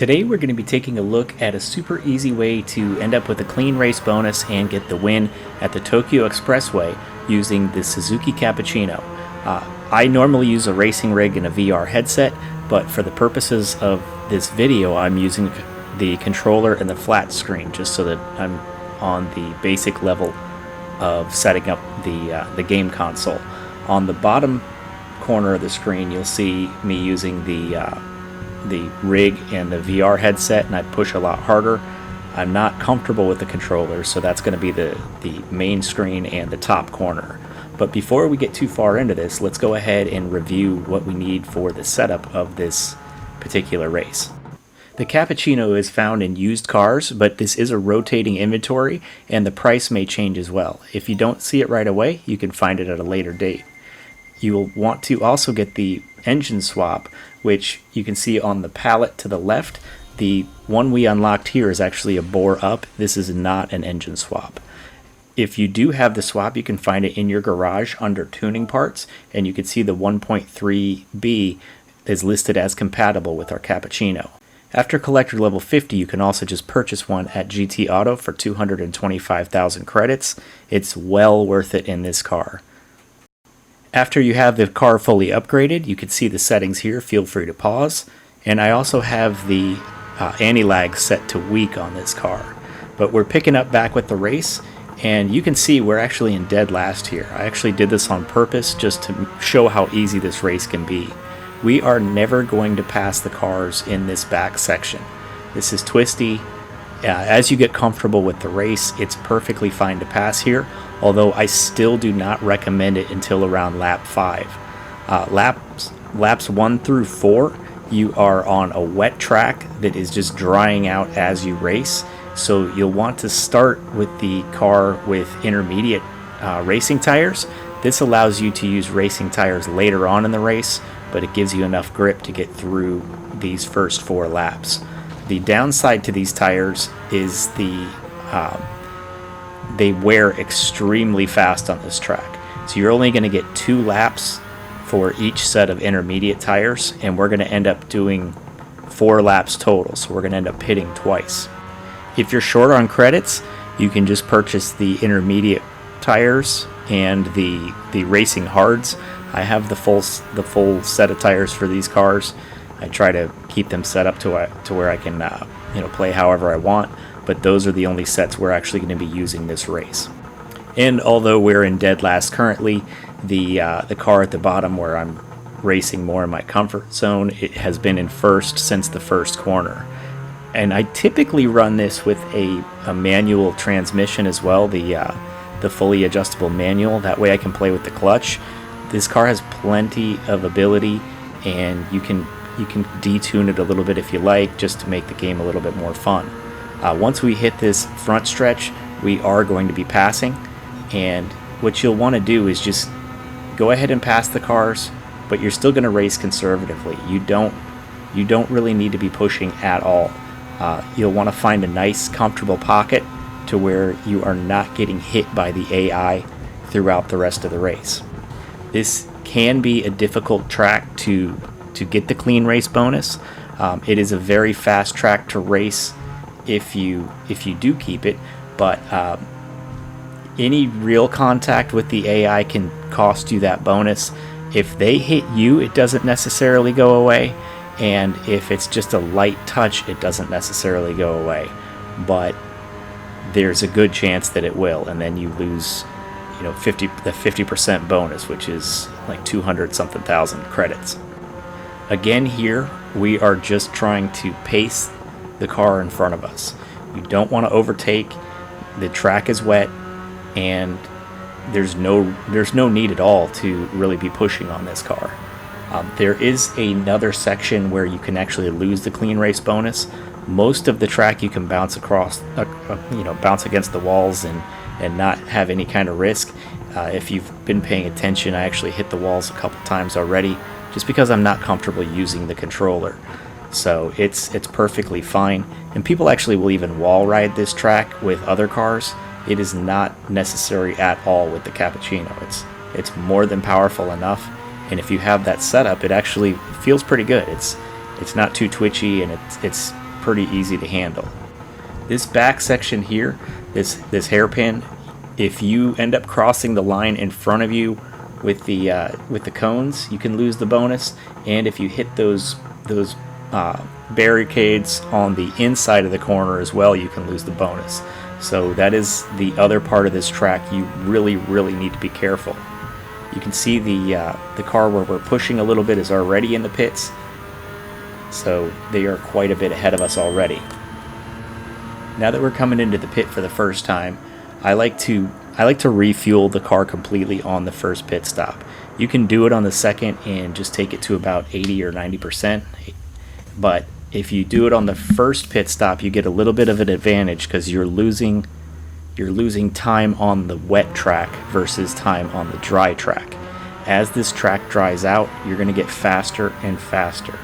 Today we're going to be taking a look at a super easy way to end up with a clean race bonus and get the win at the Tokyo Expressway using the Suzuki Cappuccino. I normally use a racing rig and a VR headset, but for the purposes of this video I'm using the controller and the flat screen just so that I'm on the basic level of setting up the game console. On the bottom corner of the screen you'll see me using the rig and the VR headset, and I push a lot harder. I'm not comfortable with the controller, so that's going to be the main screen and the top corner. But before we get too far into this, let's go ahead and review what we need for the setup of this particular race. The Cappuccino is found in used cars, but this is a rotating inventory and the price may change as well. If you don't see it right away, you can find it at a later date. You will want to also get the engine swap, which you can see on the palette to the left. The one we unlocked here is actually a bore up. This is not an engine swap. If you do have the swap, you can find it in your garage under tuning parts, and you can see the 1.3B is listed as compatible with our Cappuccino. After collector level 50, you can also just purchase one at GT Auto for 225,000 credits. It's well worth it in this car. After you have the car fully upgraded, you can see the settings here. Feel free to pause. And I also have the anti-lag set to weak on this car. But we're picking up back with the race, and you can see we're actually in dead last here. I actually did this on purpose just to show how easy this race can be. We are never going to pass the cars in this back section. This is twisty. As you get comfortable with the race, it's perfectly fine to pass here, although I still do not recommend it until around lap 5. Laps 1 through 4, you are on a wet track that is just drying out as you race, so you'll want to start with the car with intermediate racing tires. This allows you to use racing tires later on in the race, but it gives you enough grip to get through these first 4 laps. The downside to these tires is they wear extremely fast on this track. So you're only going to get 2 laps for each set of intermediate tires, and we're going to end up doing 4 laps total, so we're going to end up pitting twice. If you're short on credits, you can just purchase the intermediate tires and the racing hards. I have the full set of tires for these cars. I try to keep them set up to where I can play however I want, but those are the only sets we're actually going to be using this race. And although we're in dead last currently, the car at the bottom where I'm racing more in my comfort zone, it has been in first since the first corner. And I typically run this with a manual transmission as well, the fully adjustable manual. That way I can play with the clutch. This car has plenty of ability, and you can detune it a little bit if you like, just to make the game a little bit more fun. Once we hit this front stretch, we are going to be passing, and what you'll want to do is just go ahead and pass the cars, but you're still going to race conservatively. You don't really need to be pushing at all. You'll want to find a nice comfortable pocket to where you are not getting hit by the AI throughout the rest of the race. This can be a difficult track to get the clean race bonus. It is a very fast track to race if you do keep it, but any real contact with the AI can cost you that bonus. If they hit you, it doesn't necessarily go away, and if it's just a light touch, it doesn't necessarily go away, but there's a good chance that it will, and then you lose the 50% bonus, which is like 200 something thousand credits. Again, here we are just trying to pace the car in front of us. You don't want to overtake. The track is wet, and there's no need at all to really be pushing on this car. There is another section where you can actually lose the clean race bonus. Most of the track you can bounce across, bounce against the walls and not have any kind of risk. If you've been paying attention, I actually hit the walls a couple times already, just because I'm not comfortable using the controller. So it's perfectly fine, and people actually will even wall ride this track with other cars. It is not necessary at all with the Cappuccino. It's more than powerful enough, and if you have that setup, it actually feels pretty good. It's not too twitchy, and it's pretty easy to handle. This back section here, this hairpin, if you end up crossing the line in front of you with the cones, you can lose the bonus, and if you hit those barricades on the inside of the corner as well, you can lose the bonus. So that is the other part of this track. You really need to be careful. You can see the car where we're pushing a little bit is already in the pits, so they are quite a bit ahead of us already. Now that we're coming into the pit for the first time, I like to refuel the car completely on the first pit stop. You can do it on the second and just take it to about 80 or 90%, but if you do it on the first pit stop, you get a little bit of an advantage because you're losing time on the wet track versus time on the dry track. As this track dries out, you're going to get faster and faster,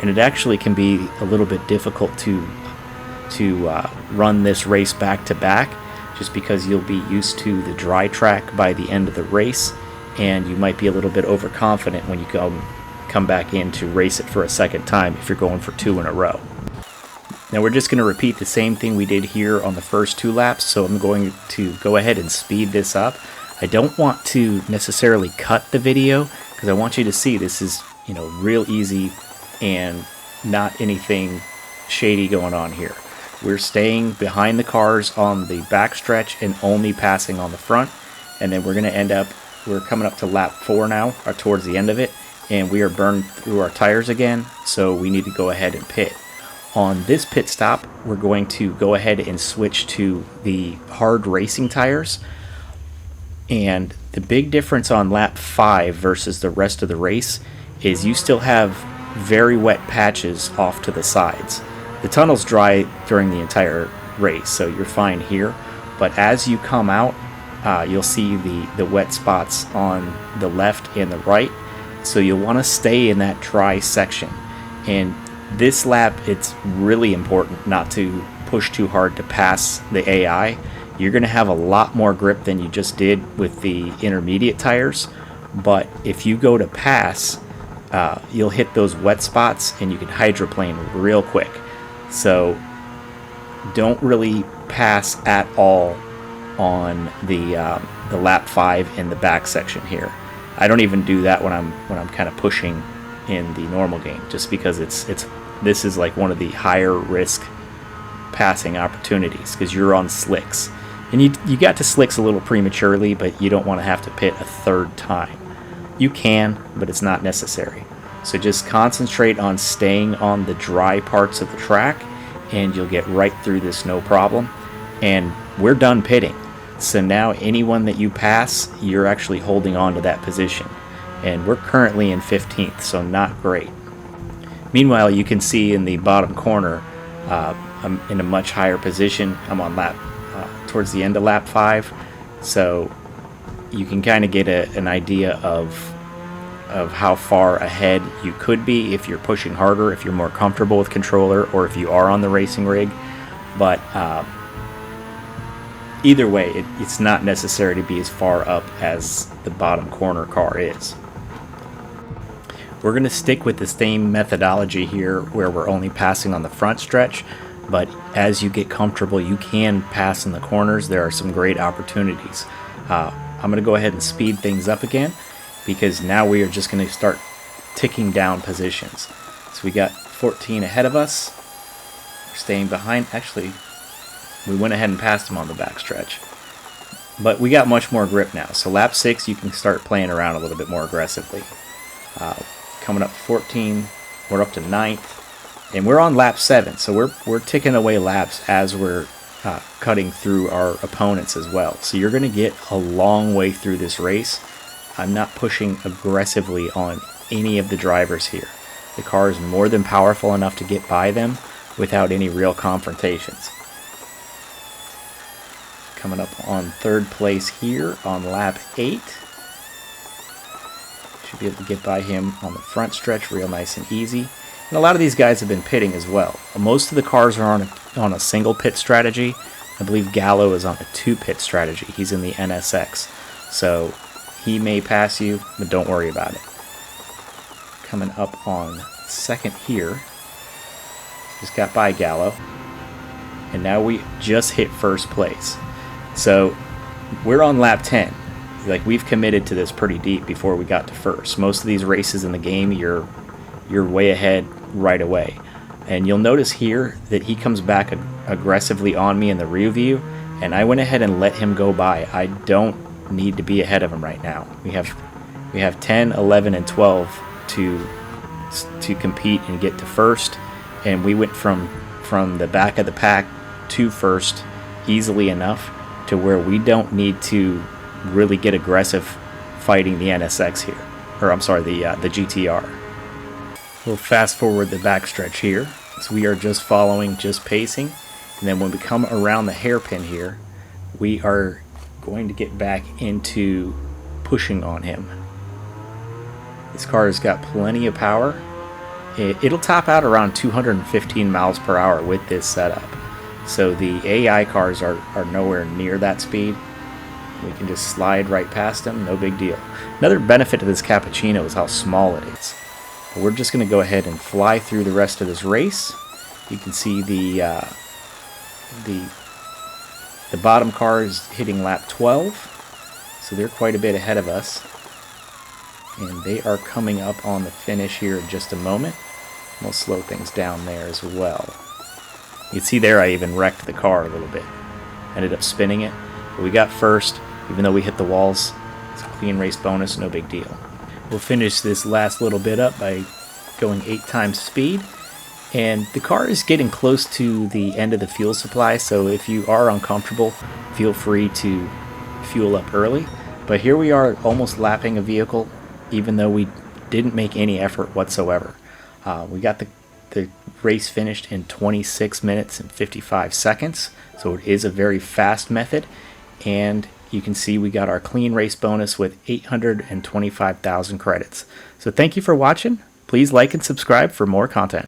and it actually can be a little bit difficult to run this race back to back, just because you'll be used to the dry track by the end of the race, and you might be a little bit overconfident when you come back in to race it for a second time if you're going for 2 in a row. Now we're just going to repeat the same thing we did here on the first 2 laps, so I'm going to go ahead and speed this up. I don't want to necessarily cut the video because I want you to see this is, real easy and not anything shady going on here. We're staying behind the cars on the back stretch and only passing on the front, and then we're coming up to lap 4 now, or towards the end of it, and we are burned through our tires again, so we need to go ahead and pit. On this pit stop, we're going to go ahead and switch to the hard racing tires. And the big difference on lap 5 versus the rest of the race is you still have very wet patches off to the sides. The tunnel's dry during the entire race, so you're fine here. But as you come out, you'll see the wet spots on the left and the right. So you'll want to stay in that dry section. And this lap, it's really important not to push too hard to pass the AI. You're going to have a lot more grip than you just did with the intermediate tires, but if you go to pass, you'll hit those wet spots and you can hydroplane real quick. So don't really pass at all on the lap 5 in the back section here. I don't even do that when I'm kind of pushing in the normal game, just because this is like one of the higher risk passing opportunities because you're on slicks, and you got to slicks a little prematurely, but you don't want to have to pit a third time. You can, but it's not necessary. So just concentrate on staying on the dry parts of the track and you'll get right through this no problem. And we're done pitting, so now anyone that you pass, you're actually holding on to that position, and we're currently in 15th, so not great. Meanwhile, you can see in the bottom corner, I'm in a much higher position. I'm on towards the end of lap 5, so you can kind of get an idea of how far ahead you could be if you're pushing harder, if you're more comfortable with controller, or if you are on the racing rig. But either way, it's not necessary to be as far up as the bottom corner car is. We're going to stick with the same methodology here where we're only passing on the front stretch, but as you get comfortable, you can pass in the corners. There are some great opportunities. I'm going to go ahead and speed things up again because now we are just going to start ticking down positions. So we got 14 ahead of us. We're staying behind. Actually, we went ahead and passed them on the back stretch. But we got much more grip now. So lap 6, you can start playing around a little bit more aggressively. Coming up to 14, we're up to 9th, and we're on lap 7, so we're ticking away laps as we're cutting through our opponents as well. So you're going to get a long way through this race. I'm not pushing aggressively on any of the drivers here. The car is more than powerful enough to get by them without any real confrontations. Coming up on 3rd place here on lap 8. Be able to get by him on the front stretch real nice and easy. And a lot of these guys have been pitting as well. Most of the cars are on a single pit strategy. I believe Gallo is on a 2-pit strategy. He's in the NSX, so he may pass you, but don't worry about it. Coming up on 2nd here Just got by Gallo. And now we just hit first place. So we're on lap 10. Like, we've committed to this pretty deep before we got to first. Most of these races in the game, you're way ahead right away. And you'll notice here that he comes back aggressively on me in the rear view, and I went ahead and let him go by. I don't need to be ahead of him right now. We have 10, 11, and 12 to compete and get to first, and we went from the back of the pack to first easily enough to where we don't need to really get aggressive fighting the NSX here, or I'm sorry, the GTR. We'll fast forward the backstretch here. So we are just following, just pacing, and then when we come around the hairpin here, we are going to get back into pushing on him. This car has got plenty of power. It'll top out around 215 miles per hour with this setup. So the AI cars are nowhere near that speed. We can just slide right past them, no big deal. Another benefit of this Cappuccino is how small it is. We're just going to go ahead and fly through the rest of this race. You can see the bottom car is hitting lap 12, so they're quite a bit ahead of us. And they are coming up on the finish here in just a moment. We'll slow things down there as well. You can see there I even wrecked the car a little bit. Ended up spinning it. But we got first, even though we hit the walls. It's a clean race bonus, no big deal. We'll finish this last little bit up by going 8 times speed. And the car is getting close to the end of the fuel supply, so if you are uncomfortable, feel free to fuel up early. But here we are almost lapping a vehicle, even though we didn't make any effort whatsoever. We got the race finished in 26 minutes and 55 seconds, so it is a very fast method. And you can see we got our clean race bonus with 825,000 credits. So thank you for watching. Please like and subscribe for more content.